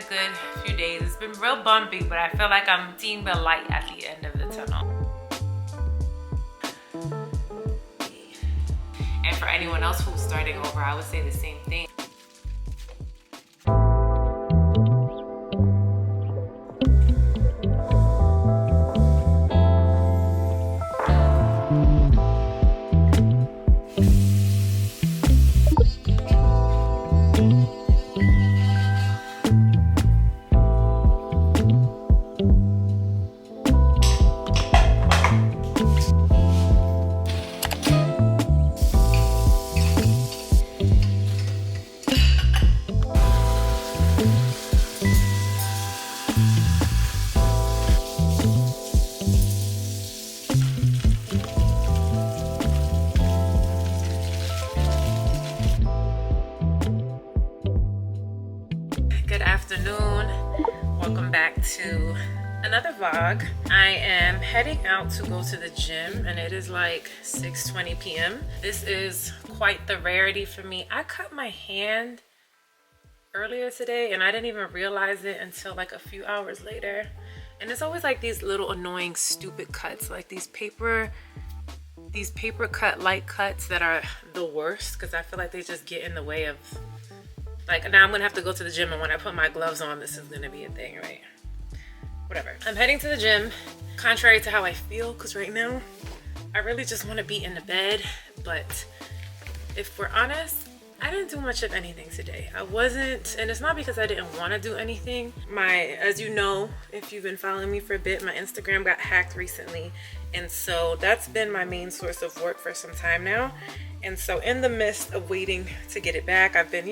a good few days. It's been real bumpy, but I feel like I'm seeing the light at the end of the tunnel. And for anyone else who's starting over, I would say the same thing. Good afternoon. Welcome back to another vlog. I am heading out to go to the gym and it is like 6:20 p.m. This is quite the rarity for me. I cut my hand earlier today and I didn't even realize it until like a few hours later. And it's always like these little annoying stupid cuts, like these paper cut light cuts that are the worst because I feel like they just get in the way of, like, now I'm gonna have to go to the gym and when I put my gloves on, this is gonna be a thing, right? Whatever. I'm heading to the gym, contrary to how I feel, because right now, I really just wanna be in the bed, but if we're honest, I didn't do much of anything today. I wasn't, and it's not because I didn't wanna do anything. As you know, if you've been following me for a bit, my Instagram got hacked recently, and so that's been my main source of work for some time now. And so in the midst of waiting to get it back, I've been,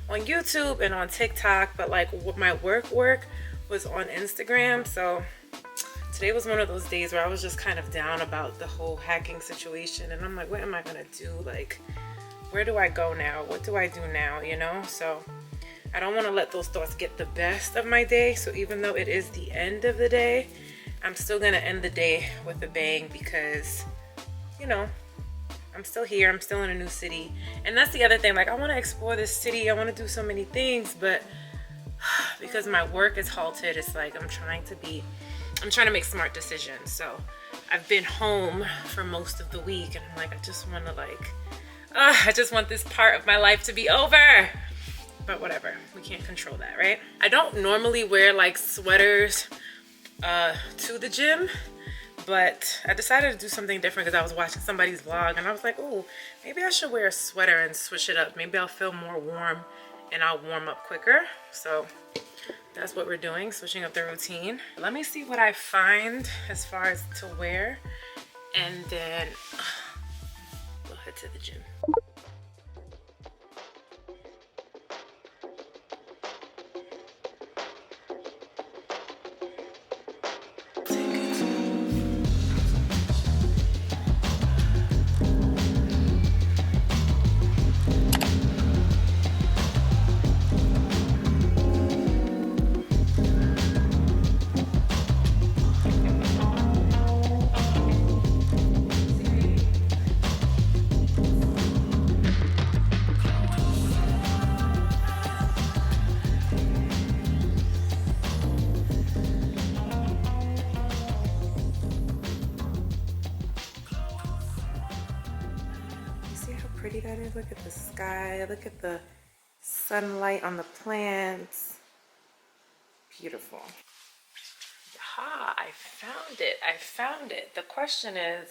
on YouTube and on TikTok, but like my work was on Instagram. So today was one of those days where I was just kind of down about the whole hacking situation. And I'm like, what am I gonna do? Like, where do I go now? What do I do now? So I don't wanna let those thoughts get the best of my day. So even though it is the end of the day, I'm still gonna end the day with a bang because, I'm still here, I'm still in a new city. And that's the other thing, like I wanna explore this city, I wanna do so many things, but because my work is halted, it's like I'm trying to make smart decisions. So I've been home for most of the week and I'm like, I just want this part of my life to be over. But whatever, we can't control that, right? I don't normally wear like sweaters to the gym, but I decided to do something different because I was watching somebody's vlog and I was like, oh, maybe I should wear a sweater and switch it up. Maybe I'll feel more warm and I'll warm up quicker. So that's what we're doing, switching up the routine. Let me see what I find as far as to wear, and then we'll head to the gym. Pretty that is. Look at the sky, look at the sunlight on the plants. Beautiful. I found it. The question is,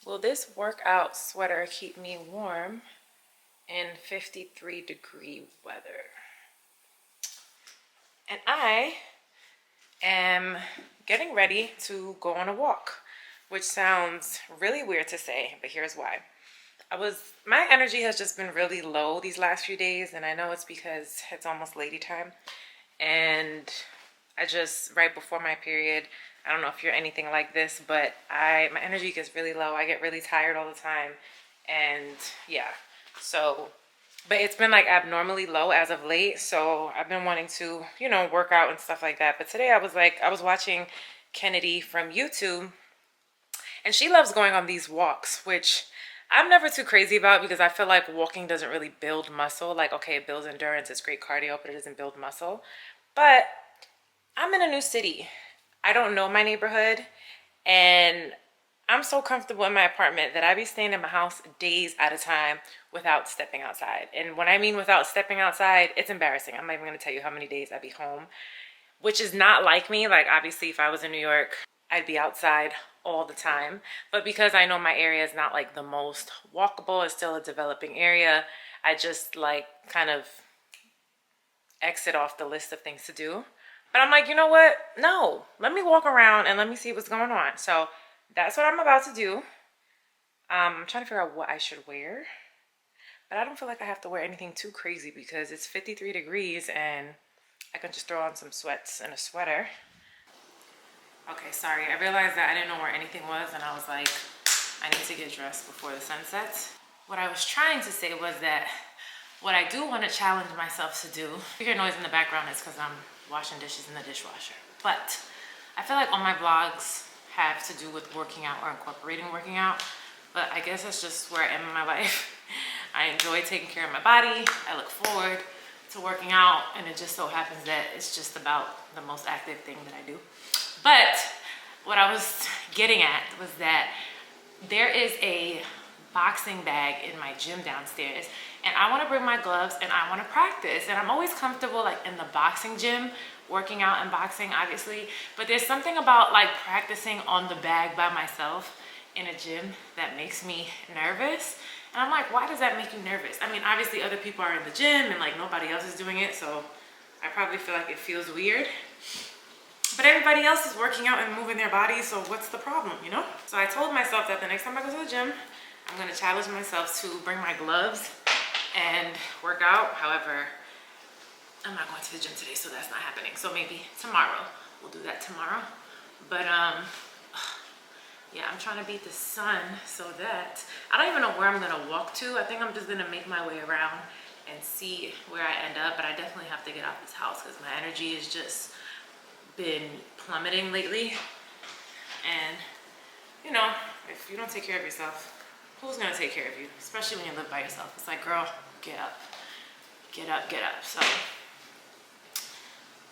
will this workout sweater keep me warm in 53-degree weather? And I am getting ready to go on a walk, which sounds really weird to say, but here's why. My energy has just been really low these last few days, and I know it's because it's almost lady time, and right before my period, I don't know if you're anything like this, but my energy gets really low. I get really tired all the time, and yeah, so, but it's been like abnormally low as of late, so I've been wanting to, work out and stuff like that. But today I was watching Kennedy from YouTube, and she loves going on these walks, which I'm never too crazy about because I feel like walking doesn't really build muscle. Like, okay, it builds endurance, it's great cardio, but it doesn't build muscle. But I'm in a new city. I don't know my neighborhood, and I'm so comfortable in my apartment that I be staying in my house days at a time without stepping outside. And when I mean without stepping outside, it's embarrassing. I'm not even gonna tell you how many days I be home, which is not like me. Like, obviously, if I was in New York, I'd be outside all the time. But because I know my area is not like the most walkable, it's still a developing area, I just like kind of exit off the list of things to do. But I'm like, you know what? No, let me walk around and let me see what's going on. So that's what I'm about to do. I'm trying to figure out what I should wear, but I don't feel like I have to wear anything too crazy because it's 53 degrees and I can just throw on some sweats and a sweater. Okay, sorry, I realized that I didn't know where anything was, and I was like, I need to get dressed before the sun sets. What I was trying to say was that what I do want to challenge myself to do, if you hear noise in the background, it's because I'm washing dishes in the dishwasher. But I feel like all my vlogs have to do with working out or incorporating working out, but I guess that's just where I am in my life. I enjoy taking care of my body. I look forward to working out, and it just so happens that it's just about the most active thing that I do. But what I was getting at was that there is a boxing bag in my gym downstairs, and I want to bring my gloves and I want to practice. And I'm always comfortable like in the boxing gym, working out and boxing obviously, but there's something about like practicing on the bag by myself in a gym that makes me nervous. And I'm like, why does that make you nervous? I mean, obviously other people are in the gym and like nobody else is doing it, so I probably feel like it feels weird. But everybody else is working out and moving their bodies, so what's the problem, you know? So I told myself that the next time I go to the gym, I'm gonna challenge myself to bring my gloves and work out. However, I'm not going to the gym today, so that's not happening. So maybe tomorrow, we'll do that tomorrow. But yeah, I'm trying to beat the sun so that, I don't even know where I'm gonna walk to. I think I'm just gonna make my way around and see where I end up, but I definitely have to get out this house because my energy is just been plummeting lately. And you know, if you don't take care of yourself, who's gonna take care of you? Especially when you live by yourself. It's like, girl, get up, get up, get up. So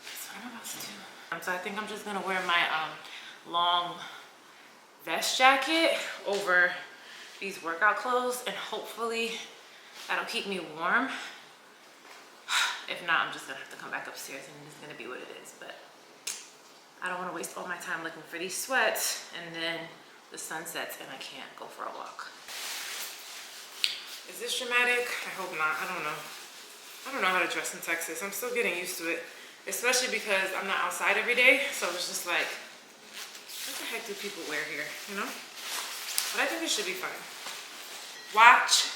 that's what I'm about to do. So I think I'm just gonna wear my long vest jacket over these workout clothes, and hopefully that'll keep me warm. If not, I'm just gonna have to come back upstairs and it's gonna be what it is. But I don't want to waste all my time looking for these sweats and then the sun sets and I can't go for a walk. Is this dramatic? I hope not. I don't know. I don't know how to dress in Texas. I'm still getting used to it, especially because I'm not outside every day. So it's just like, what the heck do people wear here, you know? But I think it should be fine. Watch.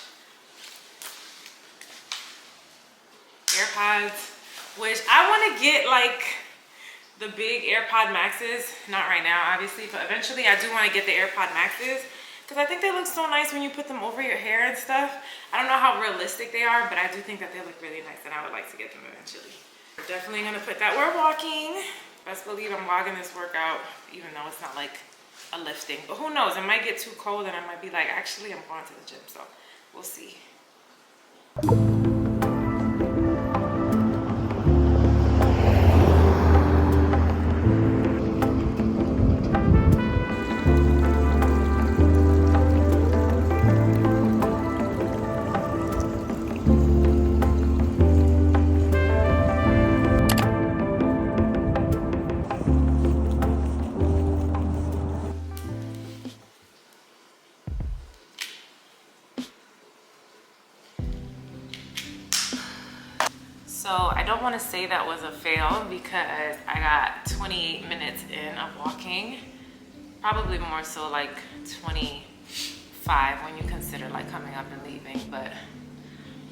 AirPods, which I want to get like the big AirPod Maxes, not right now obviously, but eventually I do want to get the AirPod Maxes because I think they look so nice when you put them over your hair and stuff. I don't know how realistic they are, but I do think that they look really nice and I would like to get them eventually. We're definitely going to put that, we're walking. Best believe I'm vlogging this workout, even though it's not like a lifting, but who knows, it might get too cold and I might be like, actually I'm going to the gym, so we'll see. So I don't want to say that was a fail because I got 28 minutes in of walking, probably more so like 25 when you consider like coming up and leaving, but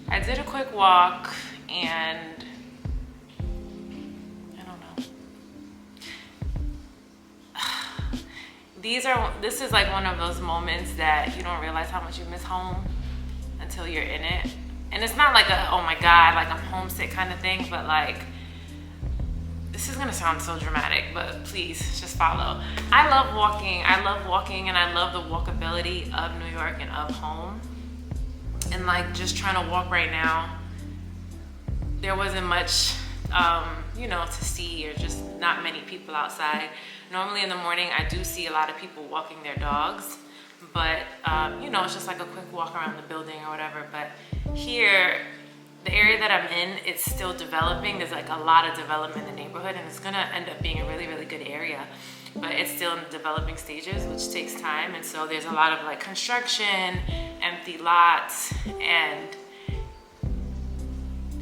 I did a quick walk and I don't know. This is like one of those moments that you don't realize how much you miss home until you're in it. And it's not like a, oh my God, like I'm homesick kind of thing, but like, this is gonna sound so dramatic, but please just follow. I love walking and I love the walkability of New York and of home. And like just trying to walk right now, there wasn't much you know, to see, or just not many people outside. Normally in the morning, I do see a lot of people walking their dogs, but you know, it's just like a quick walk around the building or whatever. But here, the area that I'm in, it's still developing. There's like a lot of development in the neighborhood, and it's gonna end up being a really, really good area. But it's still in the developing stages, which takes time. And so there's a lot of like construction, empty lots, and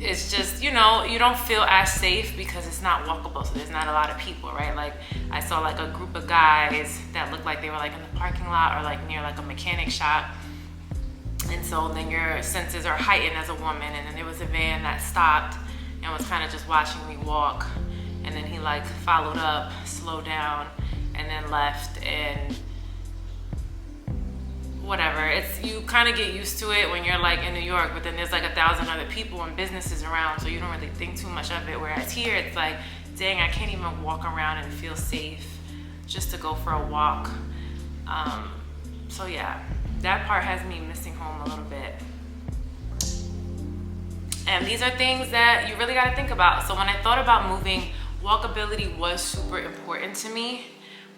it's just, you know, you don't feel as safe because it's not walkable. So there's not a lot of people, right? Like I saw like a group of guys that looked like they were like in the parking lot or like near like a mechanic shop. And so then your senses are heightened as a woman. And then there was a van that stopped and was kind of just watching me walk. And then he like followed up, slowed down, and then left. And whatever, it's, you kind of get used to it when you're like in New York, but then there's like 1,000 other people and businesses around, so you don't really think too much of it. Whereas here, it's like, dang, I can't even walk around and feel safe just to go for a walk. So yeah, that part has me missing home a little bit. And these are things that you really got to think about. So when I thought about moving, walkability was super important to me.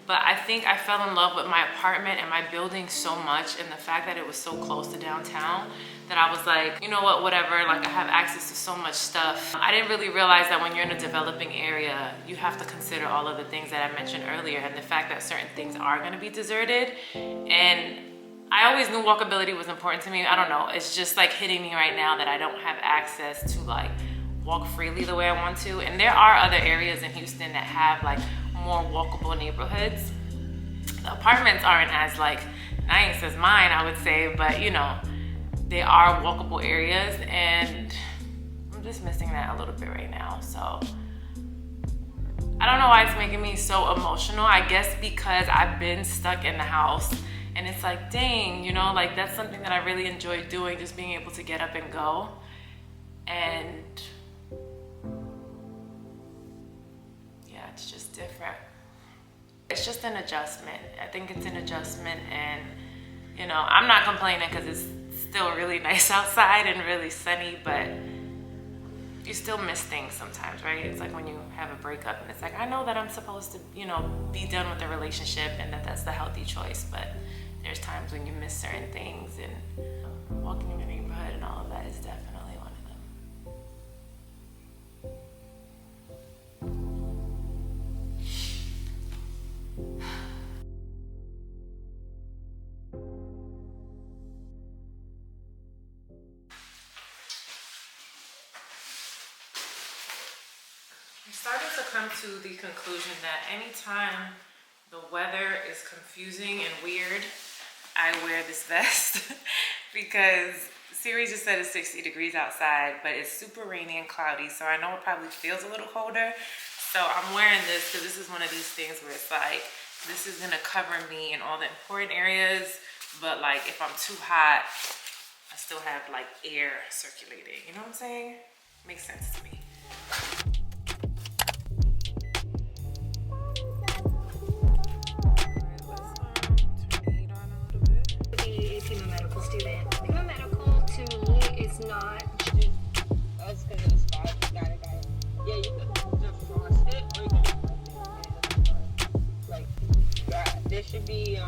But I think I fell in love with my apartment and my building so much, and the fact that it was so close to downtown, that I was like, you know what, whatever, like I have access to so much stuff. I didn't really realize that when you're in a developing area, you have to consider all of the things that I mentioned earlier, and the fact that certain things are gonna be deserted. And I always knew walkability was important to me. I don't know, it's just like hitting me right now that I don't have access to like walk freely the way I want to. And there are other areas in Houston that have like more walkable neighborhoods. The apartments aren't as like nice as mine, I would say, but you know, they are walkable areas, and I'm just missing that a little bit right now. So I don't know why it's making me so emotional. I guess because I've been stuck in the house, and it's like, dang, you know, like that's something that I really enjoy doing, just being able to get up and go. And yeah, it's just different. It's just an adjustment. I think it's an adjustment, and you know, I'm not complaining because it's still really nice outside and really sunny, but you still miss things sometimes, right? It's like when you have a breakup and it's like, I know that I'm supposed to, you know, be done with the relationship and that that's the healthy choice, but there's times when you miss certain things, and walking in the neighborhood and all of that is definitely one of them. I'm starting to come to the conclusion that anytime the weather is confusing and weird, I wear this vest because Siri just said it's 60 degrees outside, but it's super rainy and cloudy, so I know it probably feels a little colder. So I'm wearing this because this is one of these things where it's like, this is gonna cover me in all the important areas, but like if I'm too hot, I still have like air circulating. You know what I'm saying? Makes sense to me. Not that's because it's hot. Yeah, you can defrost it or you can like that. This should be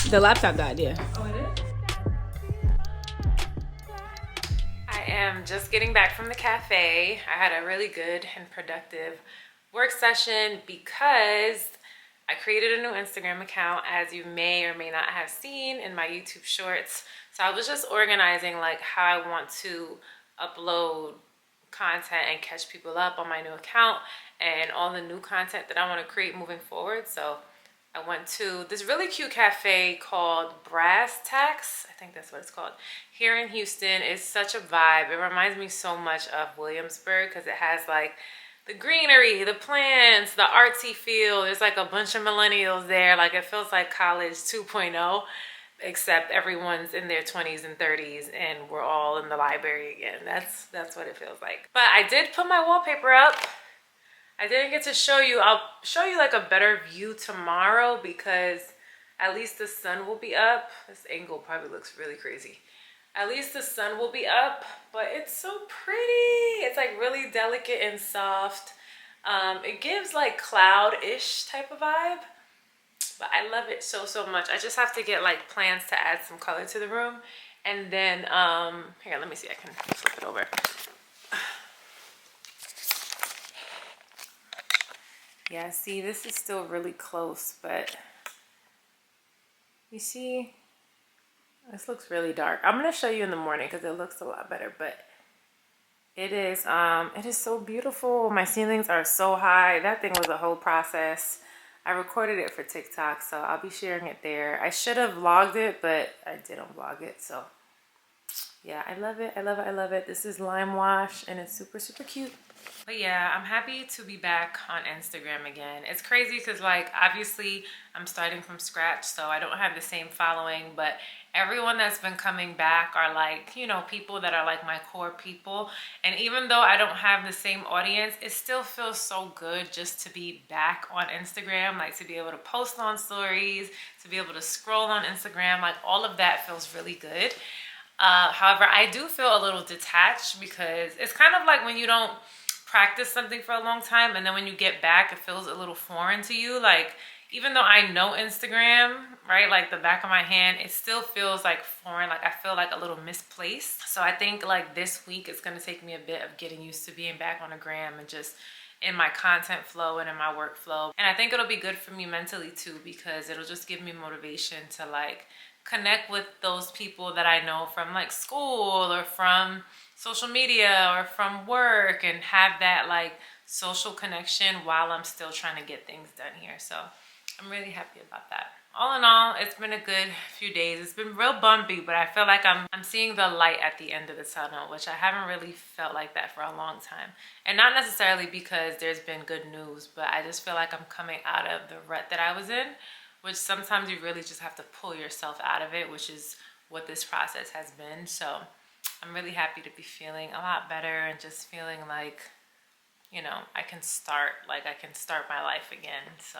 The laptop died, yeah. Oh, it is? I am just getting back from the cafe. I had a really good and productive work session because I created a new Instagram account, as you may or may not have seen in my YouTube shorts. So I was just organizing like how I want to upload content and catch people up on my new account and all the new content that I want to create moving forward. So I went to this really cute cafe called Brass Tacks. I think that's what it's called. Here in Houston, it's such a vibe. It reminds me so much of Williamsburg because it has like the greenery, the plants, the artsy feel. There's like a bunch of millennials there. Like it feels like college 2.0, except everyone's in their 20s and 30s and we're all in the library again. That's what it feels like. But I did put my wallpaper up. I didn't get to show you. I'll show you like a better view tomorrow because at least the sun will be up. This angle probably looks really crazy. At least the sun will be up, but it's so pretty. It's like really delicate and soft. It gives like cloud-ish type of vibe, but I love it so much. I just have to get like plants to add some color to the room. And then, here, let me see, I can flip it over. Yeah, see, this is still really close, but you see, this looks really dark. I'm gonna show you in the morning because it looks a lot better, but it is so beautiful. My ceilings are so high. That thing was a whole process. I recorded it for TikTok, so I'll be sharing it there. I should have vlogged it, but I didn't vlog it, so yeah, I love it. I love it. I love it. This is Lime Wash, and it's super cute. But yeah, I'm happy to be back on Instagram again. It's crazy because like obviously I'm starting from scratch, so I don't have the same following, but everyone that's been coming back are like, you know, people that are like my core people. And even though I don't have the same audience, it still feels so good just to be back on Instagram, like to be able to post on stories, to be able to scroll on Instagram, like all of that feels really good. However, I do feel a little detached because it's kind of like when you don't practice something for a long time and then when you get back, it feels a little foreign to you. Like, even though I know Instagram, right, like the back of my hand, it still feels like foreign. Like I feel like a little misplaced. So I think like this week it's gonna take me a bit of getting used to being back on the gram and just in my content flow and in my workflow. And I think it'll be good for me mentally too, because it'll just give me motivation to like connect with those people that I know from like school or from social media or from work and have that like social connection while I'm still trying to get things done here. So I'm really happy about that. All in all, it's been a good few days. It's been real bumpy, but I feel like I'm seeing the light at the end of the tunnel, which I haven't really felt like that for a long time. And not necessarily because there's been good news, but I just feel like I'm coming out of the rut that I was in, which sometimes you really just have to pull yourself out of it, which is what this process has been. So I'm really happy to be feeling a lot better and just feeling like, you know, I can start my life again. So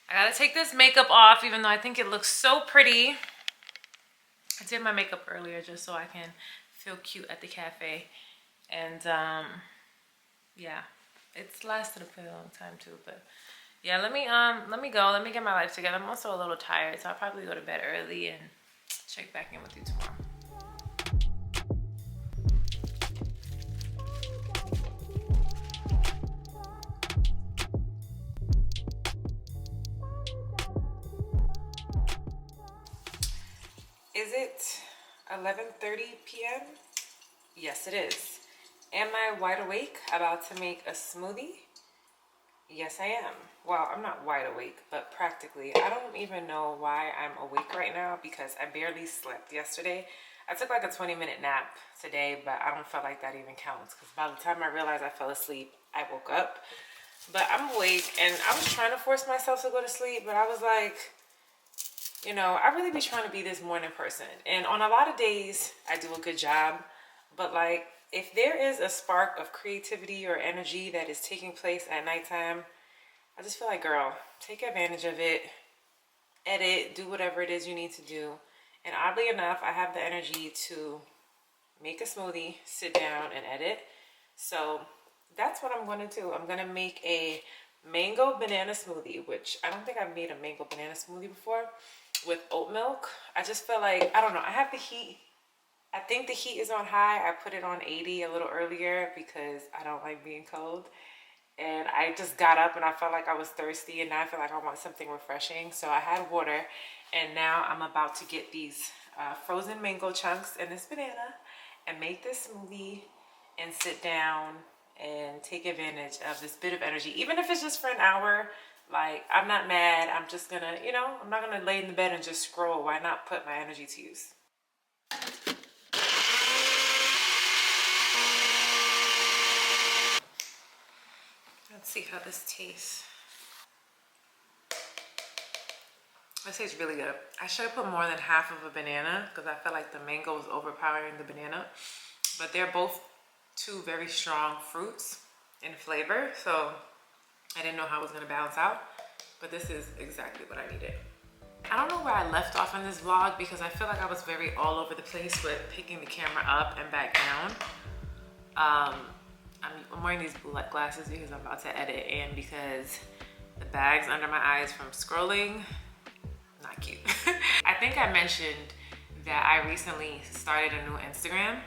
I gotta take this makeup off, even though I think it looks so pretty. I did my makeup earlier just so I can feel cute at the cafe. And yeah, it's lasted a pretty long time too, but yeah, let me get my life together. I'm also a little tired, so I'll probably go to bed early and check back in with you tomorrow. Is it 11:30 p.m.? Yes, it is. Am I wide awake, about to make a smoothie? Yes, I am. Well, I'm not wide awake, but practically. I don't even know why I'm awake right now because I barely slept yesterday. I took like a 20-minute nap today, but I don't feel like that even counts because by the time I realized I fell asleep, I woke up. But I'm awake and I was trying to force myself to go to sleep, but I was like, you know, I really be trying to be this morning person. And on a lot of days, I do a good job. But like, if there is a spark of creativity or energy that is taking place at nighttime, I just feel like, girl, take advantage of it. Edit, do whatever it is you need to do. And oddly enough, I have the energy to make a smoothie, sit down, and edit. So that's what I'm going to do. I'm going to make a mango banana smoothie, which I don't think I've made a mango banana smoothie before, with oat milk. I just feel like, I don't know, I have the heat. I think the heat is on high. I put it on 80 a little earlier because I don't like being cold. And I just got up and I felt like I was thirsty, and now I feel like I want something refreshing. So I had water, and now I'm about to get these frozen mango chunks and this banana and make this smoothie and sit down and take advantage of this bit of energy. Even if it's just for an hour, Like, I'm not mad. I'm just gonna, you know, I'm not gonna lay in the bed and just scroll. Why not put my energy to use? Let's see how this tastes. This tastes really good. I should have put more than half of a banana because I felt like the mango was overpowering the banana. But they're both two very strong fruits in flavor, so I didn't know how it was gonna balance out. But this is exactly what I needed. I don't know where I left off in this vlog because I feel like I was very all over the place with picking the camera up and back down. I'm wearing these blue light glasses because I'm about to edit and because the bags under my eyes from scrolling, not cute. I think I mentioned that I recently started a new Instagram.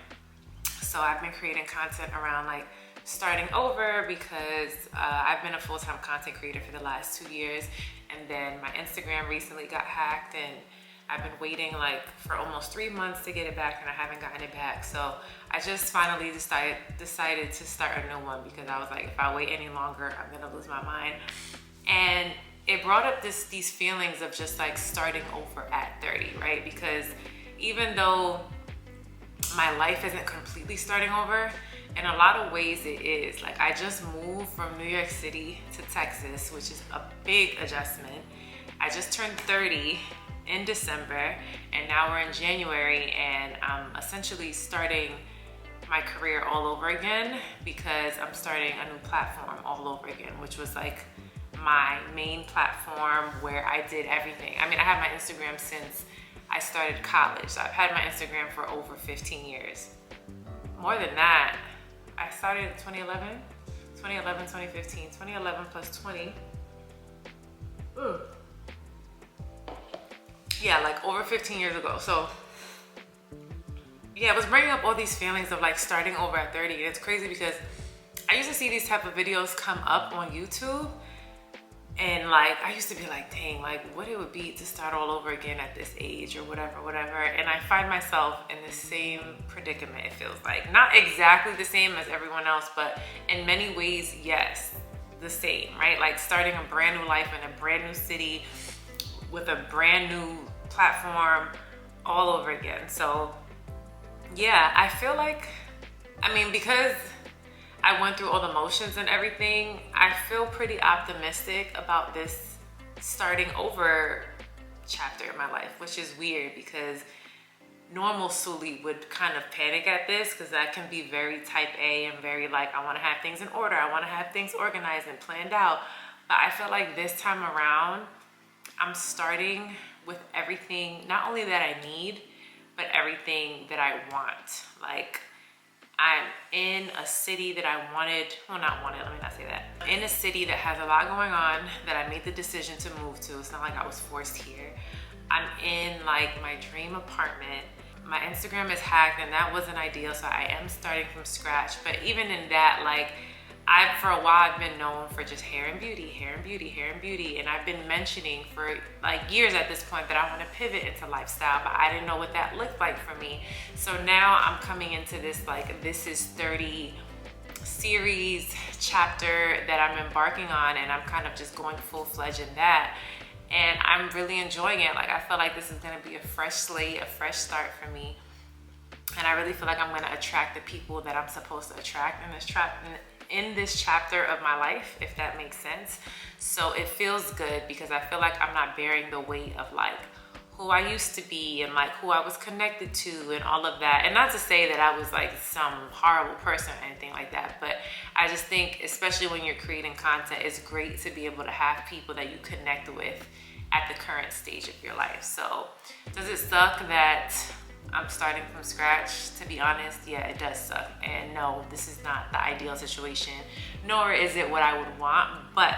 So I've been creating content around like starting over because I've been a full-time content creator for the last 2 years, and then my Instagram recently got hacked and I've been waiting like for almost 3 months to get it back and I haven't gotten it back. So I just finally decided to start a new one because I was like, if I wait any longer, I'm gonna lose my mind. And it brought up these feelings of just like starting over at 30, right? Because even though my life isn't completely starting over, in a lot of ways it is. Like, I just moved from New York City to Texas, which is a big adjustment. I just turned 30 in December, and now we're in January, and I'm essentially starting my career all over again because I'm starting a new platform all over again, which was like my main platform where I did everything. I mean, I have my Instagram since I started college. So I've had my Instagram for over 15 years. More than that, I started in 2011, 2015, 2011 plus 20. Yeah, like over 15 years ago. So yeah, it was bringing up all these feelings of like starting over at 30. And it's crazy because I used to see these type of videos come up on YouTube. And like, I used to be like, dang, like what it would be to start all over again at this age or whatever. And I find myself in the same predicament, it feels like. Not exactly the same as everyone else, but in many ways, yes, the same, right? Like starting a brand new life in a brand new city with a brand new platform all over again. So yeah, I feel like, I mean, because I went through all the motions and everything, I feel pretty optimistic about this starting over chapter in my life, which is weird because normal Suli would kind of panic at this because that can be very type A and very like, I want to have things in order, I want to have things organized and planned out. But I feel like this time around, I'm starting with everything, not only that I need, but everything that I want. Like, I'm in a city that I wanted, well, not wanted, let me not say that. I'm in a city that has a lot going on that I made the decision to move to. It's not like I was forced here. I'm in like my dream apartment. My Instagram is hacked and that wasn't ideal, so I am starting from scratch. But even in that, like, for a while I've been known for just hair and beauty, and I've been mentioning for like years at this point that I want to pivot into lifestyle, but I didn't know what that looked like for me. So now I'm coming into this like This Is 30 series chapter that I'm embarking on, and I'm kind of just going full-fledged in that, and I'm really enjoying it. Like, I feel like this is going to be a fresh slate, a fresh start for me, and I really feel like I'm going to attract the people that I'm supposed to attract in this chapter of my life, if that makes sense. So it feels good because I feel like I'm not bearing the weight of like who I used to be and like who I was connected to and all of that. And not to say that I was like some horrible person or anything like that, but I just think, especially when you're creating content, it's great to be able to have people that you connect with at the current stage of your life. So does it suck that I'm starting from scratch? To be honest, yeah, it does suck. And no, this is not the ideal situation, nor is it what I would want, but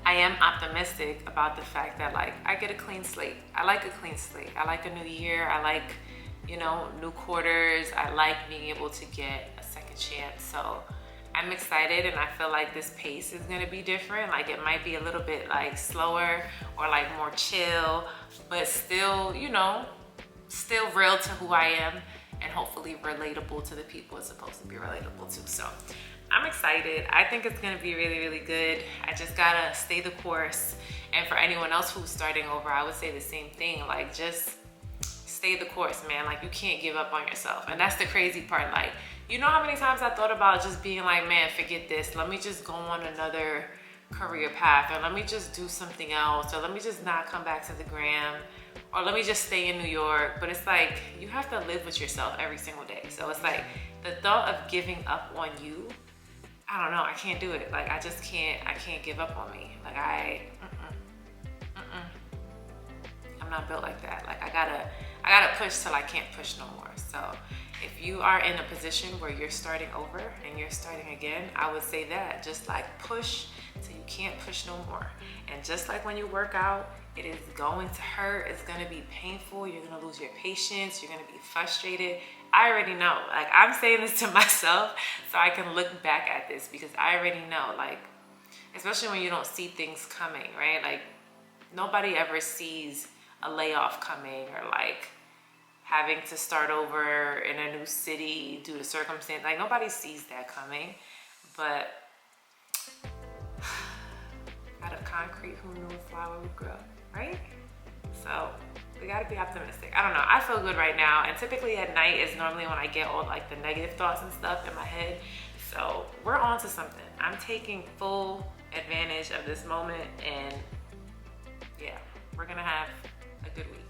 I am optimistic about the fact that like I get a clean slate. I like a clean slate. I like a new year. I like, you know, new quarters. I like being able to get a second chance. So I'm excited, and I feel like this pace is gonna be different. Like, it might be a little bit like slower or like more chill, but still, you know, still real to who I am, and hopefully relatable to the people it's supposed to be relatable to. So I'm excited. I think it's gonna be really, really good. I just gotta stay the course. And for anyone else who's starting over, I would say the same thing. Like, just stay the course, man. Like, you can't give up on yourself. And that's the crazy part. Like, you know how many times I thought about just being like, man, forget this. Let me just go on another career path, or let me just do something else, or let me just not come back to the gram, or let me just stay in New York. But it's like, you have to live with yourself every single day. So it's like, the thought of giving up on you, I don't know, I can't do it. Like, I can't give up on me. Like, I'm not built like that. Like, I gotta push till I can't push no more. So if you are in a position where you're starting over and you're starting again, I would say that, just like push till you can't push no more. And just like when you work out, it is going to hurt, it's gonna be painful, you're gonna lose your patience, you're gonna be frustrated. I already know. Like, I'm saying this to myself so I can look back at this, because I already know, like, especially when you don't see things coming, right? Like, nobody ever sees a layoff coming, or like having to start over in a new city due to circumstance. Like, nobody sees that coming. But out of concrete, who knew a flower would grow, right? So we gotta be optimistic. I don't know, I feel good right now. And typically at night is normally when I get all like the negative thoughts and stuff in my head. So we're on to something. I'm taking full advantage of this moment, and yeah, we're gonna have a good week.